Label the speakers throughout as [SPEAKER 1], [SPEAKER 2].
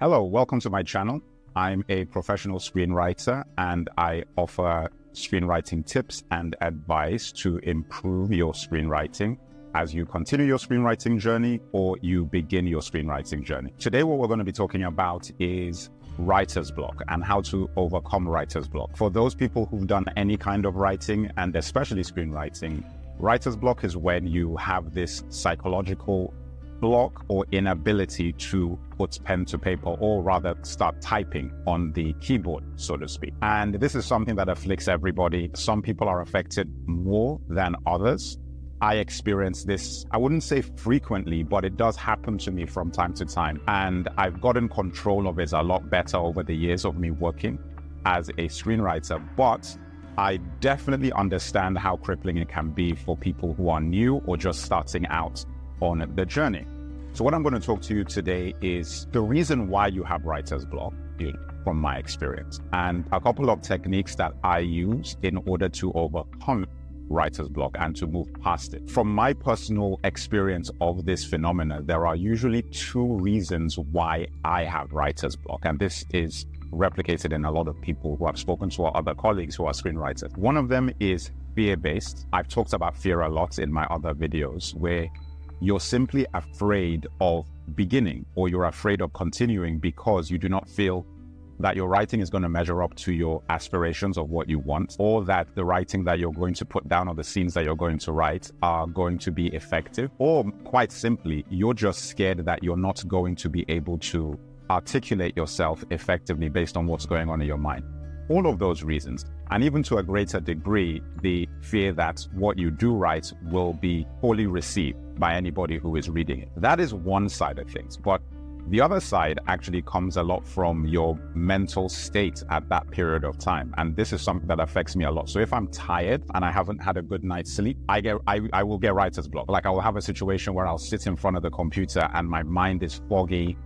[SPEAKER 1] Hello, welcome to my channel. I'm a professional screenwriter and I offer screenwriting tips and advice to improve your screenwriting as you continue your screenwriting journey or you begin your screenwriting journey. Today, what we're going to be talking about is writer's block and how to overcome writer's block. For those people who've done any kind of writing and especially screenwriting, writer's block is when you have this psychological block or inability to put pen to paper, or rather start typing on the keyboard, so to speak. And this is something that afflicts everybody. Some people are affected more than others. I experience this, I wouldn't say frequently, but it does happen to me from time to time. And I've gotten control of it a lot better over the years of me working as a screenwriter. But I definitely understand how crippling it can be for people who are new or just starting out on the journey. So what I'm going to talk to you today is the reason why you have writer's block from my experience, and a couple of techniques that I use in order to overcome writer's block and to move past it. From my personal experience of this phenomena, there are usually two reasons why I have writer's block, and this is replicated in a lot of people who I've spoken to or other colleagues who are screenwriters. One of them is fear-based. I've talked about fear a lot in my other videos, where you're simply afraid of beginning or you're afraid of continuing because you do not feel that your writing is going to measure up to your aspirations of what you want, or that the writing that you're going to put down or the scenes that you're going to write are going to be effective, or quite simply, you're just scared that you're not going to be able to articulate yourself effectively based on what's going on in your mind. All of those reasons, and even to a greater degree, the fear that what you do write will be poorly received by anybody who is reading it. That is one side of things. But the other side actually comes a lot from your mental state at that period of time. And this is something that affects me a lot. So if I'm tired and I haven't had a good night's sleep, I will get writer's block. Like I will have a situation where I'll sit in front of the computer and my mind is foggy.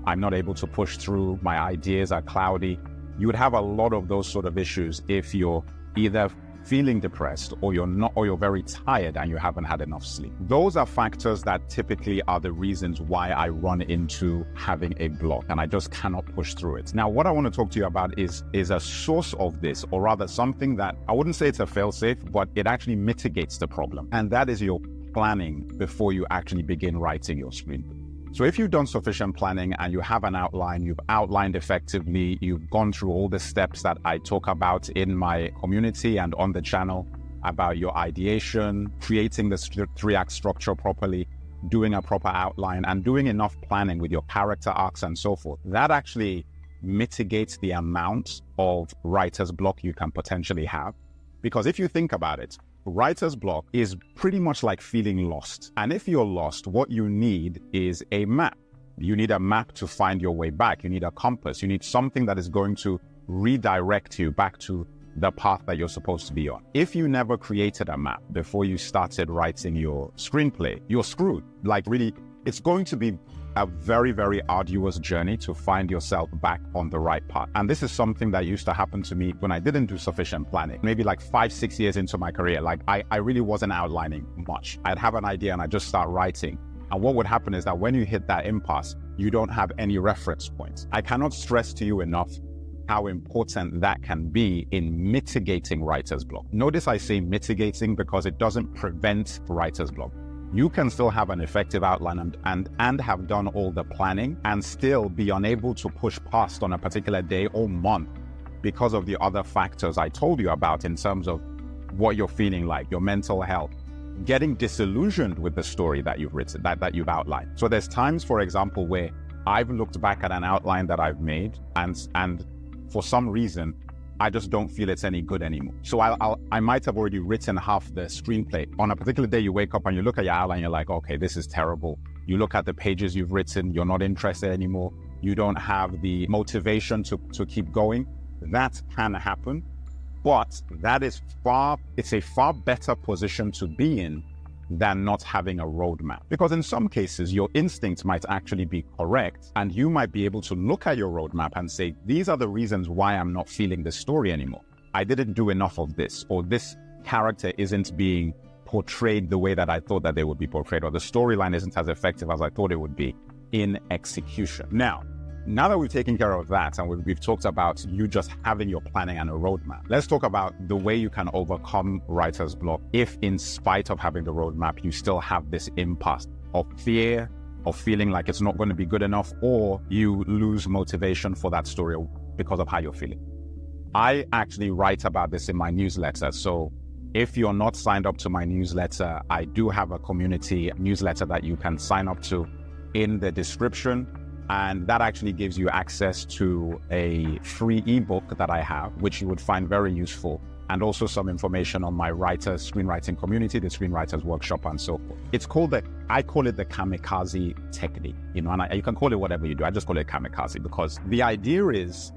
[SPEAKER 1] I'm not able to push through. My ideas are cloudy. You would have a lot of those sort of issues if you're either feeling depressed or you're very tired and you haven't had enough sleep. Those are factors that typically are the reasons why I run into having a block and I just cannot push through it. Now, what I want to talk to you about is a source of this, or rather something that I wouldn't say it's a fail-safe, but it actually mitigates the problem. And that is your planning before you actually begin writing your screenplay. So if you've done sufficient planning and you have an outline, you've outlined effectively, you've gone through all the steps that I talk about in my community and on the channel about your ideation, creating the three-act structure properly, doing a proper outline, and doing enough planning with your character arcs and so forth, that actually mitigates the amount of writer's block you can potentially have. Because if you think about it, writer's block is pretty much like feeling lost. And if you're lost, what you need is a map. You need a map to find your way back. You need a compass. You need something that is going to redirect you back to the path that you're supposed to be on. If you never created a map before you started writing your screenplay, you're screwed. Like really, it's going to be a very, very arduous journey to find yourself back on the right path. And this is something that used to happen to me when I didn't do sufficient planning. Maybe like 5-6 years into my career, like I really wasn't outlining much. I'd have an idea and I'd just start writing. And what would happen is that when you hit that impasse, you don't have any reference points. I cannot stress to you enough how important that can be in mitigating writer's block. Notice I say mitigating because it doesn't prevent writer's block. You can still have an effective outline and have done all the planning and still be unable to push past on a particular day or month because of the other factors I told you about in terms of what you're feeling like, your mental health, getting disillusioned with the story that you've written, that you've outlined. So there's times, for example, where I've looked back at an outline that I've made and for some reason, I just don't feel it's any good anymore. So I might have already written half the screenplay. On a particular day, you wake up and you look at your outline, you're like, okay, this is terrible. You look at the pages you've written, you're not interested anymore. You don't have the motivation to keep going. That can happen, but it's a far better position to be in than not having a roadmap. Because in some cases, your instinct might actually be correct, and you might be able to look at your roadmap and say, these are the reasons why I'm not feeling the story anymore. I didn't do enough of this, or this character isn't being portrayed the way that I thought that they would be portrayed, or the storyline isn't as effective as I thought it would be in execution. Now, Now that we've taken care of that and we've talked about you just having your planning and a roadmap, let's talk about the way you can overcome writer's block if, in spite of having the roadmap, you still have this impasse of fear, of feeling like it's not going to be good enough, or you lose motivation for that story because of how you're feeling. I actually write about this in my newsletter. So if you're not signed up to my newsletter, I do have a community newsletter that you can sign up to in the description. And that actually gives you access to a free ebook that I have, which you would find very useful, and also some information on my writers screenwriting community, the screenwriters workshop, and so forth. I call it the Kamikaze technique, and you can call it whatever you do. I just call it Kamikaze because the idea is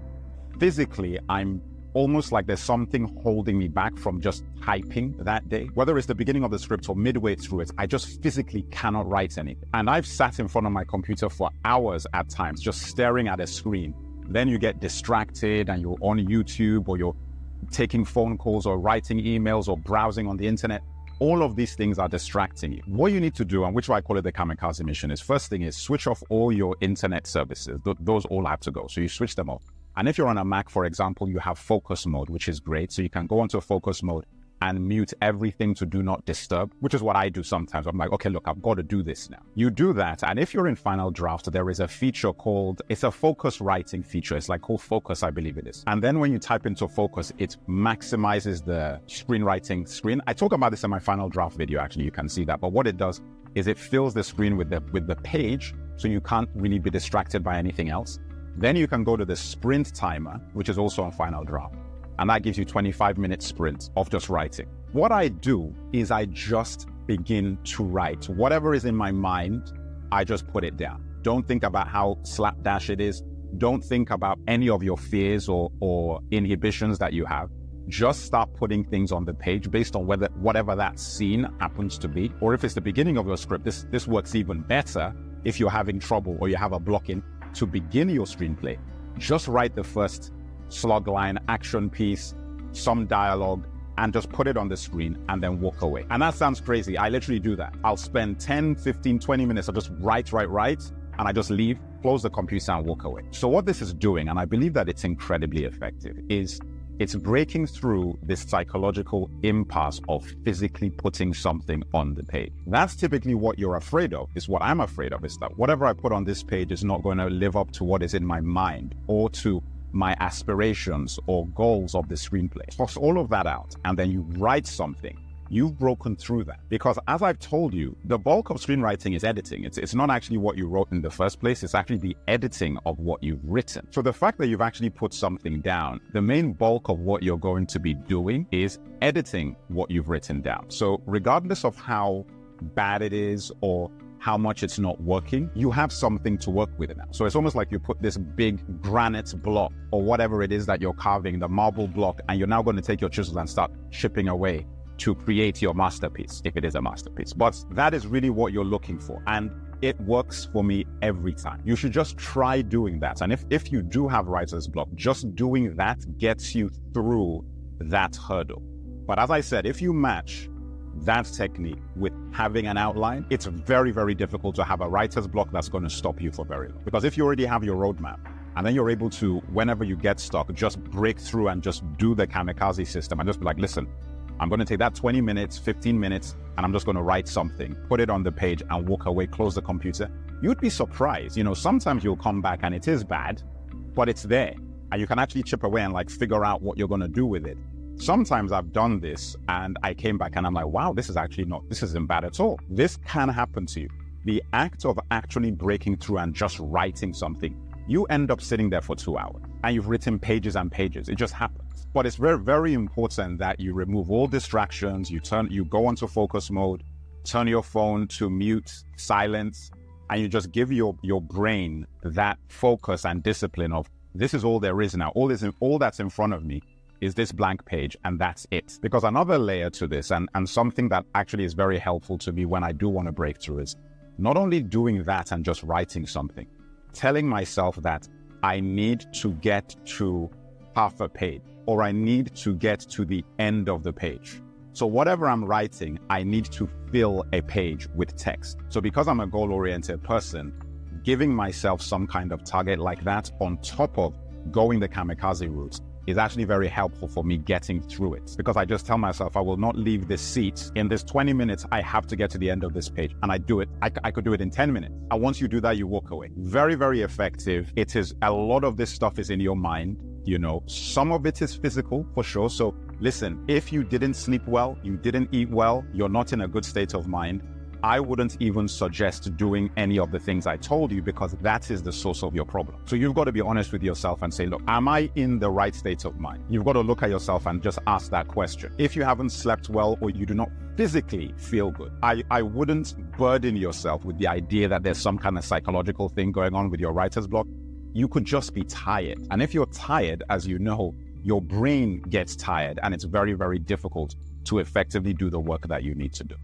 [SPEAKER 1] physically, I'm almost like there's something holding me back from just typing that day. Whether it's the beginning of the script or midway through it, I just physically cannot write anything. And I've sat in front of my computer for hours at times, just staring at a screen. Then you get distracted and you're on YouTube, or you're taking phone calls or writing emails or browsing on the internet. All of these things are distracting you. What you need to do, and which I call it the Kamikaze mission, is first thing is switch off all your internet services. Those all have to go. So you switch them off. And if you're on a Mac, for example, you have focus mode, which is great. So you can go into focus mode and mute everything to do not disturb, which is what I do sometimes. I'm like, okay, look, I've got to do this now. You do that. And if you're in Final Draft, there is a feature it's a focus writing feature. It's like called Focus, I believe it is. And then when you type into Focus, it maximizes the screenwriting screen. I talk about this in my Final Draft video, actually, you can see that. But what it does is it fills the screen with the page, so you can't really be distracted by anything else. Then you can go to the sprint timer, which is also on Final Draft. And that gives you 25-minute sprint of just writing. What I do is I just begin to write. Whatever is in my mind, I just put it down. Don't think about how slapdash it is. Don't think about any of your fears or inhibitions that you have. Just start putting things on the page based on whatever that scene happens to be. Or if it's the beginning of your script, this works even better if you're having trouble or you have a blocking to begin your screenplay. Just write the first slug line, action piece, some dialogue, and just put it on the screen and then walk away. And that sounds crazy. I literally do that. I'll spend 10, 15, 20 minutes of just write, and I just leave, close the computer and walk away. So what this is doing, and I believe that it's incredibly effective, is it's breaking through this psychological impasse of physically putting something on the page. That's typically what you're afraid of, is what I'm afraid of, is that whatever I put on this page is not going to live up to what is in my mind or to my aspirations or goals of the screenplay. Toss all of that out, and then you write something. You've broken through that. Because as I've told you, the bulk of screenwriting is editing. It's not actually what you wrote in the first place. It's actually the editing of what you've written. So the fact that you've actually put something down, the main bulk of what you're going to be doing is editing what you've written down. So regardless of how bad it is or how much it's not working, you have something to work with now. So it's almost like you put this big granite block or whatever it is that you're carving, the marble block, and you're now going to take your chisel and start chipping away to create your masterpiece, if it is a masterpiece. But that is really what you're looking for. And it works for me every time. You should just try doing that. And if you do have writer's block, just doing that gets you through that hurdle. But as I said, if you match that technique with having an outline, it's very, very difficult to have a writer's block that's going to stop you for very long. Because if you already have your roadmap, and then you're able to, whenever you get stuck, just break through and just do the Kamikaze system and just be like, listen, I'm going to take that 20 minutes, 15 minutes, and I'm just going to write something, put it on the page and walk away, close the computer. You'd be surprised. Sometimes you'll come back and it is bad, but it's there. And you can actually chip away and figure out what you're going to do with it. Sometimes I've done this and I came back and I'm like, wow, this isn't bad at all. This can happen to you. The act of actually breaking through and just writing something, you end up sitting there for 2 hours and you've written pages and pages. It just happens. But it's very, very important that you remove all distractions. You go into focus mode, turn your phone to mute, silence, and you just give your brain that focus and discipline of, this is all there is now. All that's in front of me is this blank page, and that's it. Because another layer to this, and something that actually is very helpful to me when I do want to break through, is not only doing that and just writing something, telling myself that I need to get to half a page, or I need to get to the end of the page. So whatever I'm writing, I need to fill a page with text. So because I'm a goal-oriented person, giving myself some kind of target like that on top of going the kamikaze route is actually very helpful for me getting through it, because I just tell myself I will not leave this seat. In this 20 minutes, I have to get to the end of this page, and I do it. I could do it in 10 minutes. And once you do that, you walk away. Very, very effective. It is, a lot of this stuff is in your mind, you know, some of it is physical for sure. So listen, if you didn't sleep well, you didn't eat well, you're not in a good state of mind, I wouldn't even suggest doing any of the things I told you, because that is the source of your problem. So you've got to be honest with yourself and say, look, am I in the right state of mind? You've got to look at yourself and just ask that question. If you haven't slept well or you do not physically feel good, I wouldn't burden yourself with the idea that there's some kind of psychological thing going on with your writer's block. You could just be tired. And if you're tired, as you know, your brain gets tired, and it's very, very difficult to effectively do the work that you need to do.